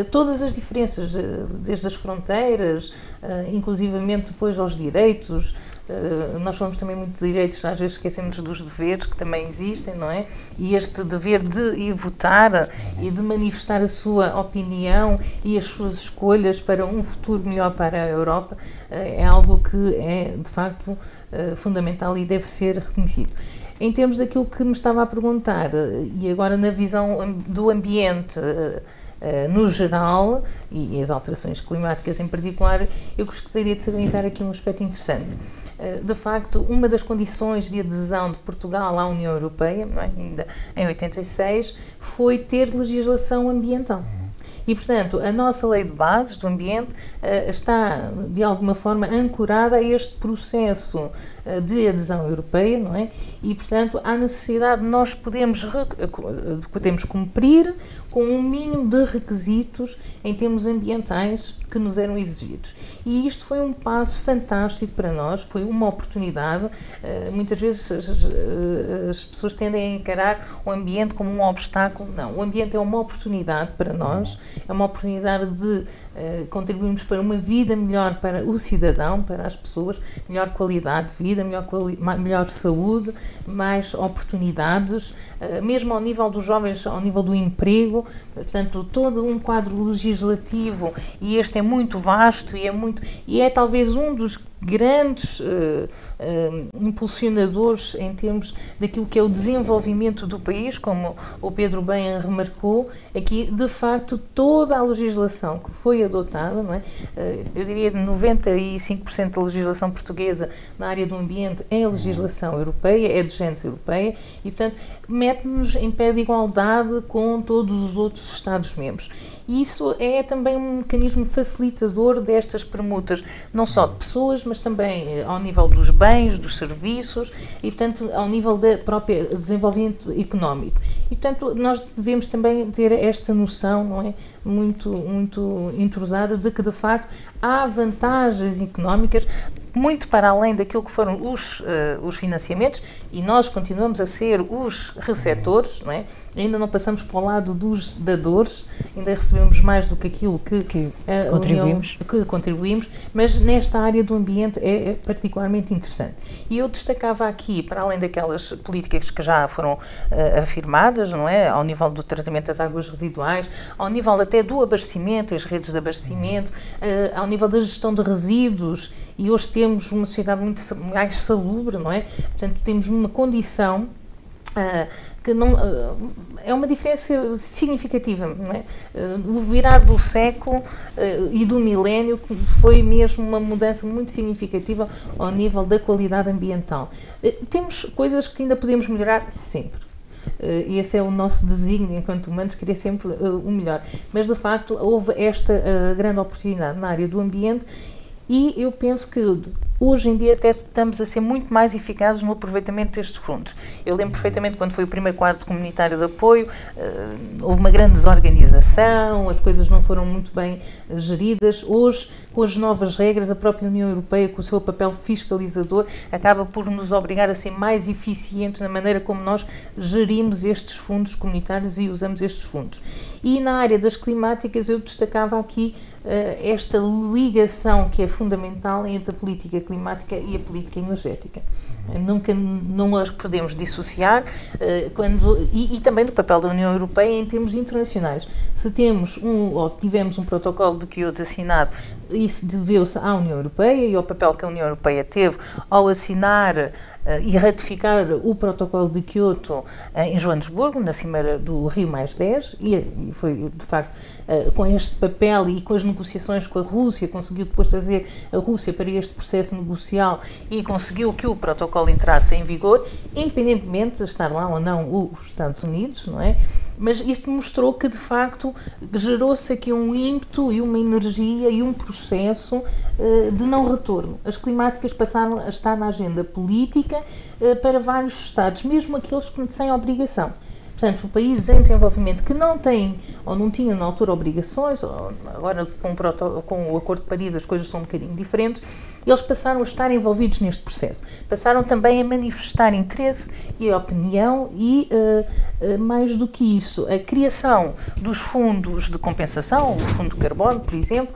todas as diferenças, desde as fronteiras, inclusivamente depois aos direitos. Nós falamos também muito de direitos, às vezes esquecemos dos deveres que também existem, não é? E este dever de ir votar e de manifestar a sua opinião e as suas escolhas para um futuro melhor para a Europa é algo que é, de facto, fundamental e deve ser reconhecido. Em termos daquilo que me estava a perguntar, e agora na visão do ambiente no geral, e as alterações climáticas em particular, eu gostaria de salientar aqui um aspecto interessante. De facto, uma das condições de adesão de Portugal à União Europeia, não é? Ainda em 86, foi ter legislação ambiental. E, portanto, a nossa lei de bases do ambiente está, de alguma forma, ancorada a este processo de adesão europeia, não é? E, portanto, há necessidade de nós podemos cumprir com um mínimo de requisitos em termos ambientais que nos eram exigidos. E isto foi um passo fantástico para nós, foi uma oportunidade. Muitas vezes as pessoas tendem a encarar o ambiente como um obstáculo. Não, o ambiente é uma oportunidade para nós, é uma oportunidade de contribuirmos para uma vida melhor para o cidadão, para as pessoas, melhor qualidade de vida, melhor saúde, mais oportunidades, mesmo ao nível dos jovens, ao nível do emprego. Portanto, todo um quadro legislativo, e este é muito vasto e é talvez um dos grandes impulsionadores em termos daquilo que é o desenvolvimento do país, como o Pedro bem remarcou, aqui de facto toda a legislação que foi adotada, não é? Eu diria que 95% da legislação portuguesa na área do ambiente é legislação europeia, é de gênese europeia e, portanto, mete-nos em pé de igualdade com todos os outros Estados-membros. E isso é também um mecanismo facilitador destas permutas, não só de pessoas, mas também ao nível dos bens, dos serviços e, portanto, ao nível da própria desenvolvimento económico. E, portanto, nós devemos também ter esta noção, não é, muito entrosada de que, de facto, há vantagens económicas muito para além daquilo que foram os financiamentos, e nós continuamos a ser os receptores, não é? Ainda não passamos para o lado dos dadores, ainda recebemos mais do que aquilo que contribuímos, mas nesta área do ambiente é particularmente interessante. E eu destacava aqui, para além daquelas políticas que já foram afirmadas, não é? Ao nível do tratamento das águas residuais, ao nível até do abastecimento, as redes de abastecimento, ao nível da gestão de resíduos, e hoje temos uma sociedade muito mais salubre, não é? Portanto, temos uma condição que não, é uma diferença significativa, não é? O virar do século e do milénio foi mesmo uma mudança muito significativa ao nível da qualidade ambiental. Temos coisas que ainda podemos melhorar sempre. E esse é o nosso desígnio enquanto humanos, querer sempre o melhor. Mas, de facto, houve esta grande oportunidade na área do ambiente e eu penso que hoje em dia até estamos a ser muito mais eficazes no aproveitamento destes fundos. Eu lembro perfeitamente quando foi o primeiro quadro comunitário de apoio, houve uma grande desorganização, as coisas não foram muito bem geridas. Hoje, com as novas regras, a própria União Europeia, com o seu papel fiscalizador, acaba por nos obrigar a ser mais eficientes na maneira como nós gerimos estes fundos comunitários e usamos estes fundos. E na área das climáticas eu destacava aqui esta ligação que é fundamental entre a política climática e a política energética. Nunca não as podemos dissociar e também do papel da União Europeia em termos internacionais. Se temos ou tivemos um protocolo de Kyoto assinado, isso deveu-se à União Europeia e ao papel que a União Europeia teve ao assinar e ratificar o protocolo de Kyoto em Joanesburgo, na cimeira do Rio+10, e foi, de facto, com este papel e com as negociações com a Rússia, conseguiu depois trazer a Rússia para este processo negocial e conseguiu que o protocolo entrasse em vigor, independentemente de estar lá ou não os Estados Unidos, não é? Mas isto mostrou que, de facto, gerou-se aqui um ímpeto e uma energia e um processo de não retorno. As climáticas passaram a estar na agenda política para vários Estados, mesmo aqueles sem obrigação. Portanto, países em desenvolvimento que não têm ou não tinham na altura obrigações, agora com o Acordo de Paris as coisas são um bocadinho diferentes, eles passaram a estar envolvidos neste processo. Passaram também a manifestar interesse e opinião e, mais do que isso, a criação dos fundos de compensação, o Fundo de Carbono, por exemplo.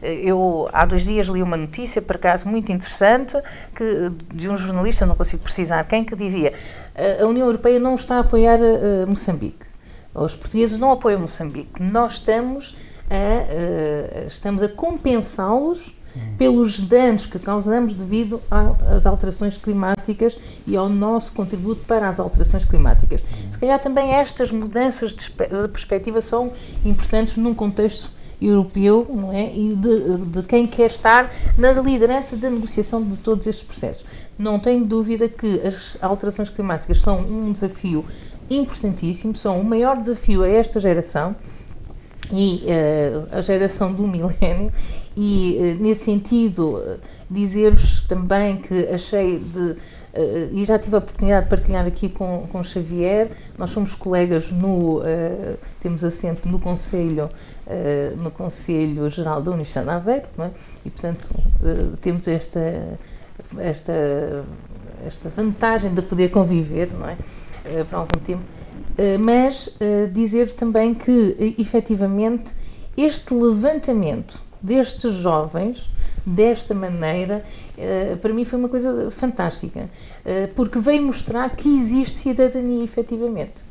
Eu, há 2 dias, li uma notícia, por acaso, muito interessante, de um jornalista, não consigo precisar quem, que dizia: a União Europeia não está a apoiar Moçambique. Os portugueses não apoiam Moçambique. Nós estamos a compensá-los pelos danos que causamos devido às alterações climáticas e ao nosso contributo para as alterações climáticas. Se calhar também estas mudanças de perspectiva são importantes num contexto europeu, não é? E de quem quer estar na liderança da negociação de todos estes processos. Não tenho dúvida que as alterações climáticas são um desafio importantíssimo, são o maior desafio a esta geração e a geração do milénio, e nesse sentido dizer-vos também que achei e já tive a oportunidade de partilhar aqui com Xavier, nós somos colegas temos assento no Conselho Geral da Universidade de Aveiro, não é? E portanto temos esta vantagem de poder conviver, não é? Por algum tempo, mas dizer também que efetivamente este levantamento destes jovens desta maneira, para mim foi uma coisa fantástica, porque veio mostrar que existe cidadania efetivamente.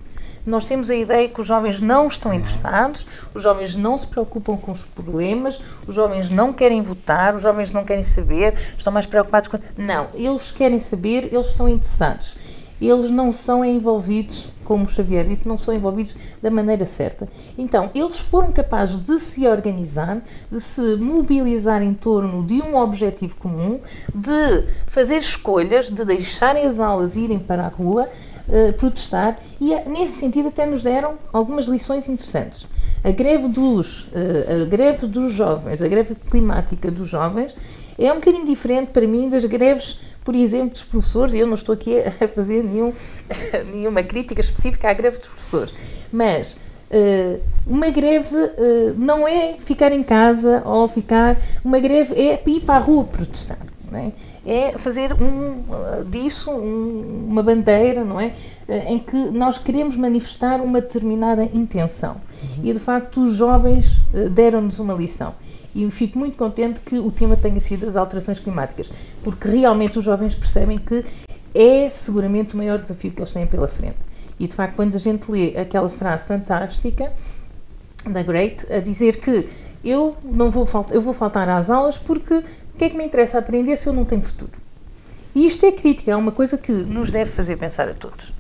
Nós temos a ideia que os jovens não estão interessados, os jovens não se preocupam com os problemas, os jovens não querem votar, os jovens não querem saber, estão mais preocupados com... Não, eles querem saber, eles estão interessados. Eles não são envolvidos, como o Xavier disse, não são envolvidos da maneira certa. Então, eles foram capazes de se organizar, de se mobilizar em torno de um objetivo comum, de fazer escolhas, de deixarem as aulas e irem para a rua, protestar, e nesse sentido até nos deram algumas lições interessantes. A greve dos jovens, a greve climática dos jovens, é um bocadinho diferente para mim das greves, por exemplo, dos professores, e eu não estou aqui a fazer nenhuma crítica específica à greve dos professores, mas uma greve não é ficar em casa ou ficar... Uma greve é ir para a rua protestar, não é? É fazer disso uma bandeira, não é? Em que nós queremos manifestar uma determinada intenção. E, de facto, os jovens deram-nos uma lição. E fico muito contente que o tema tenha sido as alterações climáticas, porque realmente os jovens percebem que é seguramente o maior desafio que eles têm pela frente. E, de facto, quando a gente lê aquela frase fantástica da Great, a dizer que eu vou faltar às aulas porque o que é que me interessa aprender se eu não tenho futuro? E isto é crítica, é uma coisa que nos deve fazer pensar a todos.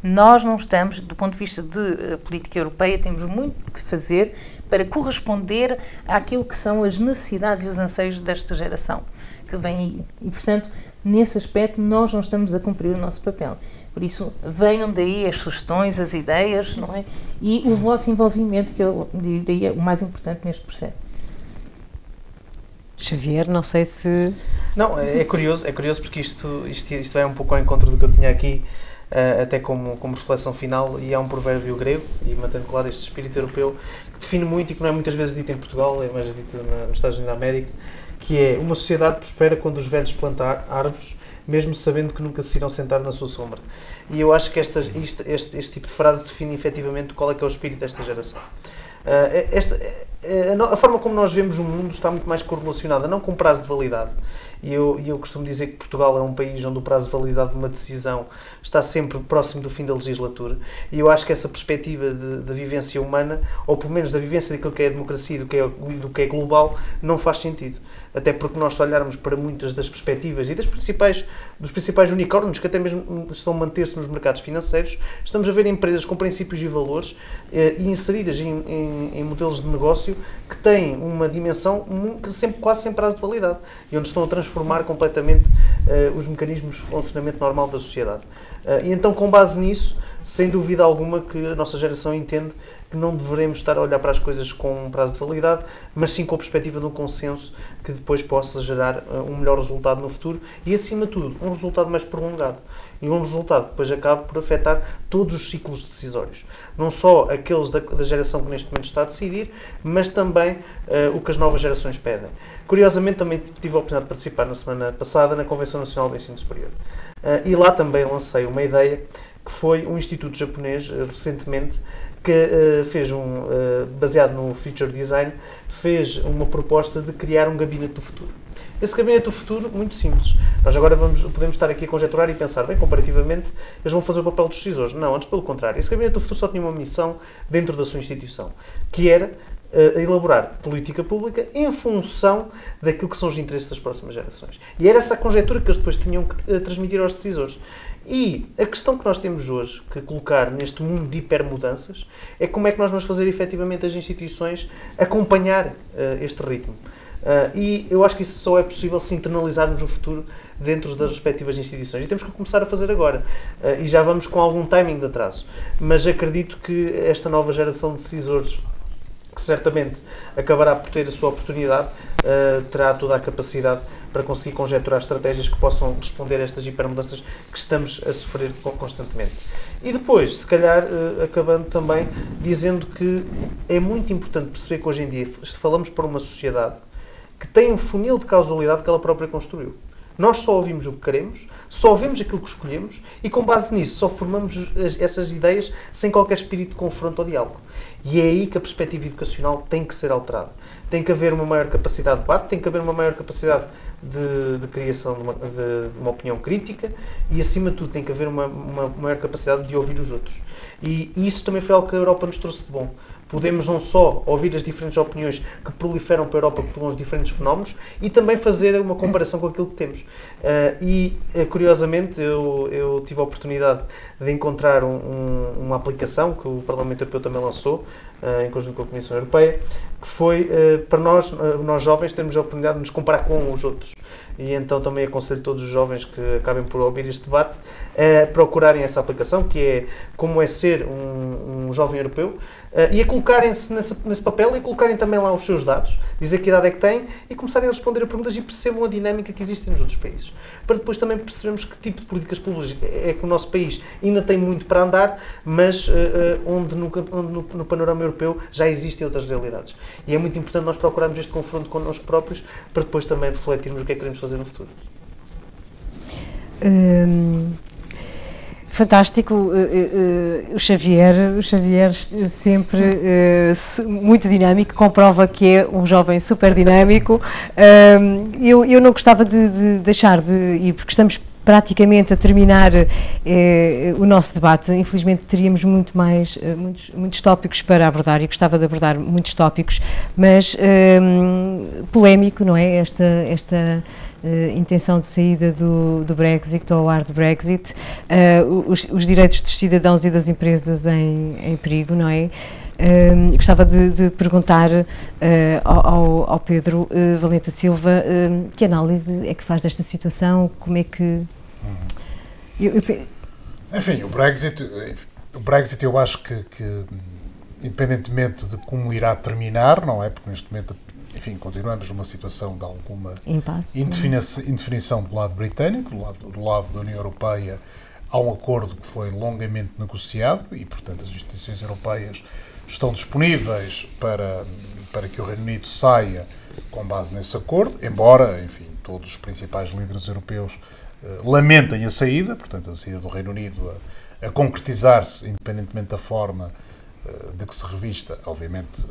Nós não estamos, do ponto de vista de política europeia, temos muito que fazer para corresponder àquilo que são as necessidades e os anseios desta geração que vem aí. E, portanto, nesse aspecto, nós não estamos a cumprir o nosso papel. Por isso, venham daí as sugestões, as ideias, não é? E o vosso envolvimento, que eu diria o mais importante neste processo. Xavier, não sei se... Não, é curioso porque isto vai um pouco ao encontro do que eu tinha aqui, até como reflexão final, e há um provérbio grego, e mantendo claro este espírito europeu, que define muito e que não é muitas vezes dito em Portugal, é mais dito nos Estados Unidos da América, que é: uma sociedade prospera quando os velhos plantam árvores, mesmo sabendo que nunca se irão sentar na sua sombra. E eu acho que este tipo de frase define efetivamente qual é que é o espírito desta geração. A forma como nós vemos o mundo está muito mais correlacionada, não com o prazo de validade. E eu costumo dizer que Portugal é um país onde o prazo de validade de uma decisão está sempre próximo do fim da legislatura, e eu acho que essa perspectiva da vivência humana, ou pelo menos da vivência daquilo que é a democracia e do que é global, não faz sentido. Até porque nós, se olharmos para muitas das perspectivas e dos principais unicórnios que até mesmo estão a manter-se nos mercados financeiros, estamos a ver empresas com princípios e valores e inseridas em modelos de negócio que têm uma dimensão quase sem prazo de validade, e onde estão a transformar completamente os mecanismos de funcionamento normal da sociedade. E então, com base nisso, sem dúvida alguma que a nossa geração entende que não devemos estar a olhar para as coisas com um prazo de validade, mas sim com a perspectiva de um consenso que depois possa gerar um melhor resultado no futuro e, acima de tudo, um resultado mais prolongado. E um resultado que depois acaba por afetar todos os ciclos decisórios. Não só aqueles da geração que neste momento está a decidir, mas também o que as novas gerações pedem. Curiosamente, também tive a oportunidade de participar na semana passada na Convenção Nacional do Ensino Superior. E lá também lancei uma ideia que foi um instituto japonês, recentemente, que fez baseado no Future Design, fez uma proposta de criar um gabinete do futuro. Esse gabinete do futuro, muito simples. Nós agora podemos estar aqui a conjecturar e pensar, bem, comparativamente, eles vão fazer o papel dos decisores. Não, antes pelo contrário. Esse gabinete do futuro só tinha uma missão dentro da sua instituição, que era elaborar política pública em função daquilo que são os interesses das próximas gerações. E era essa a conjectura que eles depois tinham que transmitir aos decisores. E a questão que nós temos hoje que colocar neste mundo de hipermudanças é como é que nós vamos fazer efetivamente as instituições acompanhar este ritmo. E eu acho que isso só é possível se internalizarmos o futuro dentro das respectivas instituições. E temos que começar a fazer agora. E já vamos com algum timing de atraso. Mas acredito que esta nova geração de decisores, que certamente acabará por ter a sua oportunidade, terá toda a capacidade para conseguir conjecturar estratégias que possam responder a estas hipermudanças que estamos a sofrer constantemente. E depois, se calhar, acabando também dizendo que é muito importante perceber que hoje em dia falamos para uma sociedade que tem um funil de causalidade que ela própria construiu. Nós só ouvimos o que queremos, só ouvimos aquilo que escolhemos e, com base nisso, só formamos essas ideias sem qualquer espírito de confronto ou diálogo. E é aí que a perspectiva educacional tem que ser alterada. Tem que haver uma maior capacidade de debate, tem que haver uma maior capacidade de criação de uma opinião crítica e, acima de tudo, tem que haver uma maior capacidade de ouvir os outros. E isso também foi algo que a Europa nos trouxe de bom. Podemos não só ouvir as diferentes opiniões que proliferam para a Europa com os diferentes fenómenos e também fazer uma comparação com aquilo que temos. Curiosamente, eu tive a oportunidade de encontrar uma aplicação que o Parlamento Europeu também lançou, em conjunto com a Comissão Europeia, que foi para nós jovens, termos a oportunidade de nos comparar com os outros. E então também aconselho todos os jovens que acabem por ouvir este debate a procurarem essa aplicação, que é Como é Ser um Jovem Europeu, e a colocarem-se nesse papel e colocarem também lá os seus dados, dizer que idade é que têm e começarem a responder a perguntas e percebam a dinâmica que existe nos outros países. Para depois também percebermos que tipo de políticas públicas é que o nosso país ainda tem muito para andar, mas onde no panorama europeu já existem outras realidades. E é muito importante nós procurarmos este confronto connosco próprios para depois também refletirmos o que é que queremos fazer no futuro. Fantástico, o Xavier sempre muito dinâmico, comprova que é um jovem super dinâmico. Eu não gostava de deixar e porque estamos praticamente a terminar o nosso debate, infelizmente teríamos muitos tópicos para abordar e gostava de abordar muitos tópicos, mas polémico, não é? intenção de saída do Brexit ou hard Brexit, os direitos dos cidadãos e das empresas em perigo, não é? Gostava de perguntar ao Pedro Valenta Silva que análise é que faz desta situação, como é que... Enfim, o Brexit eu acho que independentemente de como irá terminar, não é? Porque neste momento, enfim, continuamos numa situação de alguma indefinição do lado britânico, do lado da União Europeia. Há um acordo que foi longamente negociado e, portanto, as instituições europeias estão disponíveis para que o Reino Unido saia com base nesse acordo, embora, enfim, todos os principais líderes europeus lamentem a saída, portanto, a saída do Reino Unido a concretizar-se, independentemente da forma de que se revista, obviamente,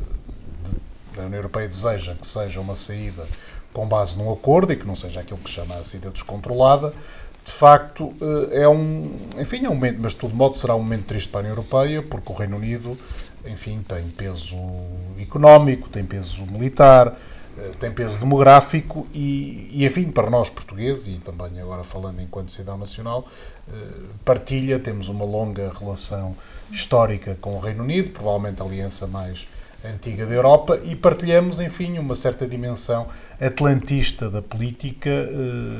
a União Europeia deseja que seja uma saída com base num acordo e que não seja aquilo que se chama a saída descontrolada. De facto, é um momento, mas de todo modo será um momento triste para a União Europeia, porque o Reino Unido, enfim, tem peso económico, tem peso militar, tem peso demográfico e, enfim, para nós portugueses, e também agora falando enquanto cidadão nacional, temos uma longa relação histórica com o Reino Unido, provavelmente a aliança mais antiga da Europa, e partilhamos, enfim, uma certa dimensão atlantista da política,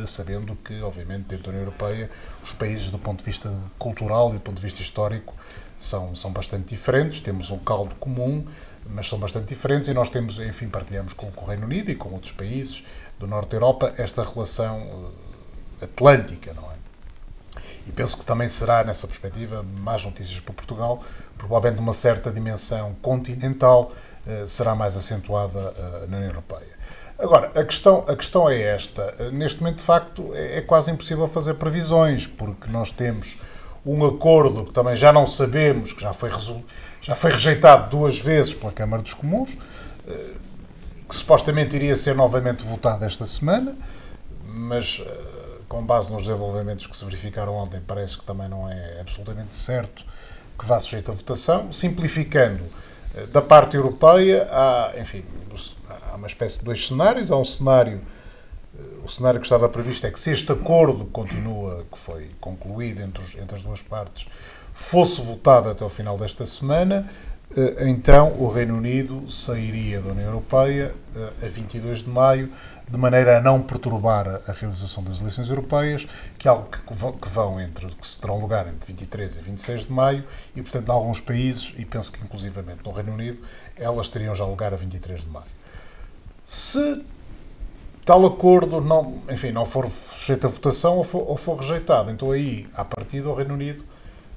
sabendo que, obviamente, dentro da União Europeia, os países, do ponto de vista cultural e do ponto de vista histórico, são bastante diferentes, temos um caldo comum, mas são bastante diferentes, e nós temos, enfim, partilhamos com o Reino Unido e com outros países do Norte da Europa esta relação atlântica, não é? E penso que também será, nessa perspectiva, mais notícias para Portugal, provavelmente uma certa dimensão continental será mais acentuada na União Europeia. Agora, a questão é esta. Neste momento, de facto, é quase impossível fazer previsões, porque nós temos um acordo que também já não sabemos, que já foi rejeitado 2 vezes pela Câmara dos Comuns, que supostamente iria ser novamente votado esta semana, mas com base nos desenvolvimentos que se verificaram ontem, parece que também não é absolutamente certo que vá sujeito a votação. Simplificando, da parte europeia, há uma espécie de 2 cenários. Há um cenário, o cenário que estava previsto é que, se este acordo continua, que foi concluído entre as 2 partes, fosse votado até o final desta semana, então o Reino Unido sairia da União Europeia a 22 de maio, de maneira a não perturbar a realização das eleições europeias, que é algo que se terão lugar entre 23 e 26 de maio, e, portanto, em alguns países, e penso que inclusivamente no Reino Unido, elas teriam já lugar a 23 de maio. Se tal acordo não for sujeito a votação ou for rejeitado, então aí, à partida, o Reino Unido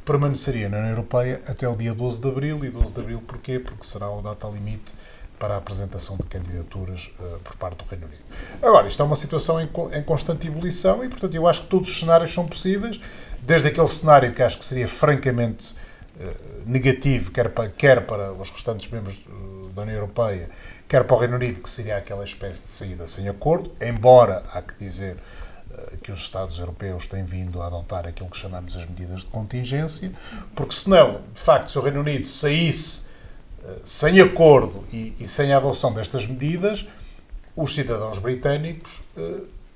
permaneceria na União Europeia até o dia 12 de abril. E 12 de abril porquê? Porque será a data limite para a apresentação de candidaturas por parte do Reino Unido. Agora, isto é uma situação em constante ebulição e, portanto, eu acho que todos os cenários são possíveis, desde aquele cenário que acho que seria francamente negativo, quer para os restantes membros da União Europeia, quer para o Reino Unido, que seria aquela espécie de saída sem acordo, embora há que dizer que os Estados europeus têm vindo a adotar aquilo que chamamos as medidas de contingência, porque senão, de facto, se o Reino Unido saísse sem acordo e sem a adoção destas medidas, os cidadãos britânicos,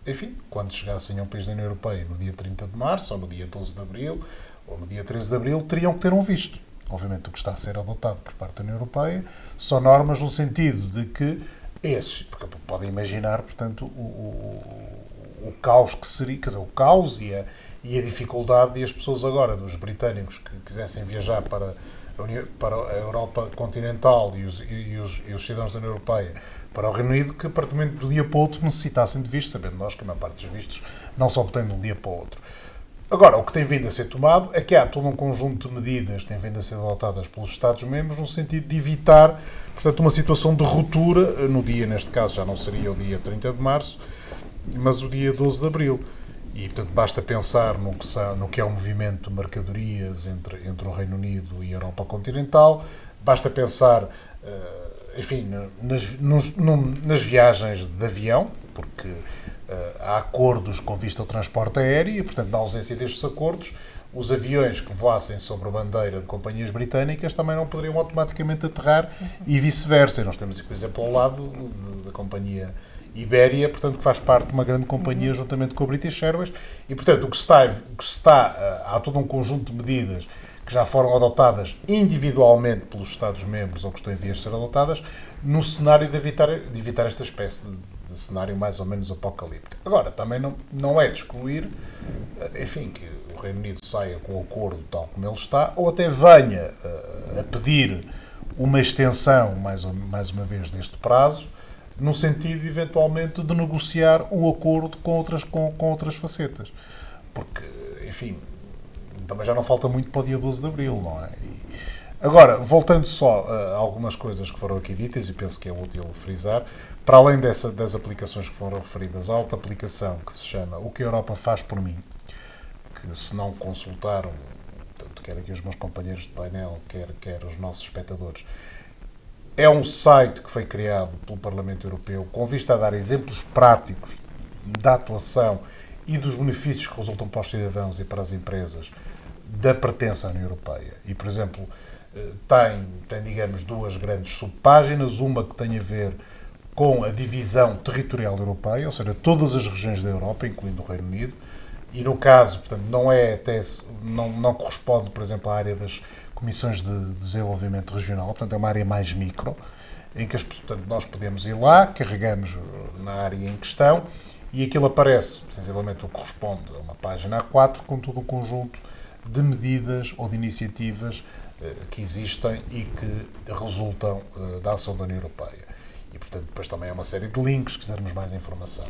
enfim, quando chegassem a um país da União Europeia no dia 30 de março, ou no dia 12 de abril, ou no dia 13 de abril, teriam que ter um visto. Obviamente, o que está a ser adotado por parte da União Europeia são normas no sentido de que porque podem imaginar, portanto, o caos que seria, quer dizer, o caos e a dificuldade de as pessoas agora, dos britânicos que quisessem viajar para a Europa continental e os cidadãos da União Europeia para o Reino Unido, que, a partir do momento do dia para o outro, necessitassem de vistos, sabendo nós que a maior parte dos vistos não se obtém de um dia para o outro. Agora, o que tem vindo a ser tomado é que há todo um conjunto de medidas que têm vindo a ser adotadas pelos Estados-membros no sentido de evitar, portanto, uma situação de ruptura no dia, neste caso já não seria o dia 30 de março, mas o dia 12 de abril. E, portanto, basta pensar no que é o movimento de mercadorias entre o Reino Unido e a Europa continental, basta pensar, enfim, nas viagens de avião, porque há acordos com vista ao transporte aéreo e, portanto, na ausência destes acordos, os aviões que voassem sobre a bandeira de companhias britânicas também não poderiam automaticamente aterrar e vice-versa. Nós temos, por exemplo, ao lado da companhia Iberia, portanto, que faz parte de uma grande companhia juntamente com a British Airways, e, portanto, há todo um conjunto de medidas que já foram adotadas individualmente pelos Estados-membros ou que estão em vias de ser adotadas, no cenário de evitar esta espécie de cenário mais ou menos apocalíptico. Agora, também não é de excluir, enfim, que o Reino Unido saia com o acordo tal como ele está, ou até venha a pedir uma extensão, mais uma vez, deste prazo, no sentido, eventualmente, de negociar um acordo com outras facetas. Porque, enfim, também já não falta muito para o dia 12 de Abril, não é? Agora, voltando só a algumas coisas que foram aqui ditas, e penso que é útil frisar, para além das aplicações que foram referidas, há outra aplicação que se chama O que a Europa faz por mim, que se não consultaram, portanto, quer aqui os meus companheiros de painel, quer os nossos espectadores, é um site que foi criado pelo Parlamento Europeu com vista a dar exemplos práticos da atuação e dos benefícios que resultam para os cidadãos e para as empresas da pertença à União Europeia. E, por exemplo, tem, digamos, duas grandes subpáginas, uma que tem a ver com a divisão territorial europeia, ou seja, todas as regiões da Europa, incluindo o Reino Unido, e no caso, portanto, não corresponde, por exemplo, à área das comissões de desenvolvimento regional, portanto, é uma área mais micro, em que portanto, nós podemos ir lá, carregamos na área em questão, e aquilo aparece, sensivelmente, o que corresponde a uma página A4, com todo o conjunto de medidas ou de iniciativas que existem e que resultam da ação da União Europeia. E, portanto, depois também há uma série de links, se quisermos mais informação.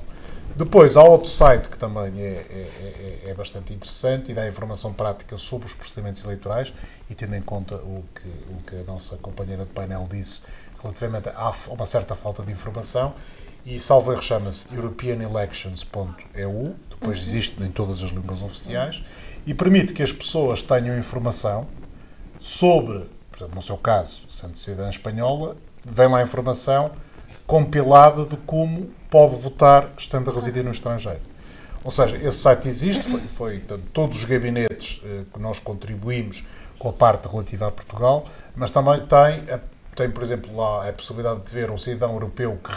Depois, há outro site que também é bastante interessante e dá informação prática sobre os procedimentos eleitorais, e tendo em conta o que a nossa companheira de painel disse relativamente a uma certa falta de informação, e salvo erro chama-se europeanelections.eu, depois existe em todas as línguas oficiais, e permite que as pessoas tenham informação sobre, por exemplo, no seu caso, sendo cidadã espanhola, vem lá a informação compilada de como pode votar estando a residir no estrangeiro. Ou seja, esse site existe, foi todos os gabinetes que nós contribuímos com a parte relativa a Portugal, mas também tem, por exemplo, lá a possibilidade de ver um cidadão europeu que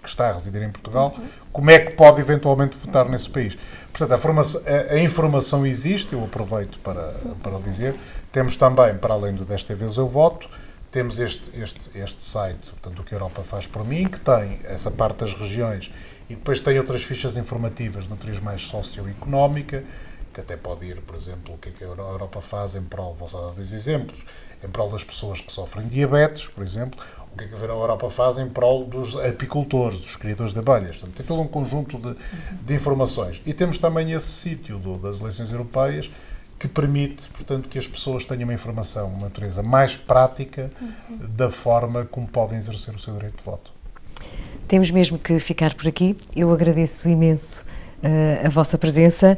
está a residir em Portugal, como é que pode eventualmente votar nesse país. Portanto, a informação existe, eu aproveito para dizer. Temos também, para além do Desta Vez Eu Voto, temos este site, portanto, o que a Europa faz por mim, que tem essa parte das regiões, e depois tem outras fichas informativas de natureza mais socioeconómica, que até pode ir, por exemplo, o que é que a Europa faz em prol, vou só dar dois exemplos, em prol das pessoas que sofrem diabetes, por exemplo, o que é que a Europa faz em prol dos apicultores, dos criadores de abelhas. Portanto, tem todo um conjunto de informações. E temos também esse sítio das eleições europeias, que permite, portanto, que as pessoas tenham uma informação de natureza mais prática da forma como podem exercer o seu direito de voto. Temos mesmo que ficar por aqui. Eu agradeço imenso a vossa presença.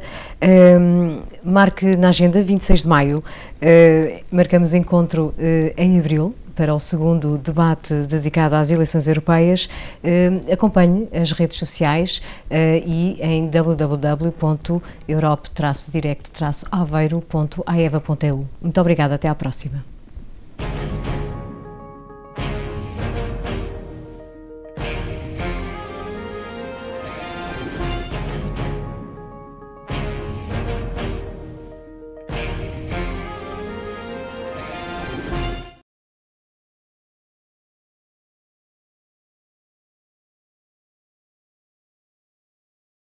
Marque na agenda 26 de maio. Marcamos encontro em abril para o segundo debate dedicado às eleições europeias. Acompanhe as redes sociais e em www.europe-direct-aveiro.aeva.eu. Muito obrigada, até à próxima.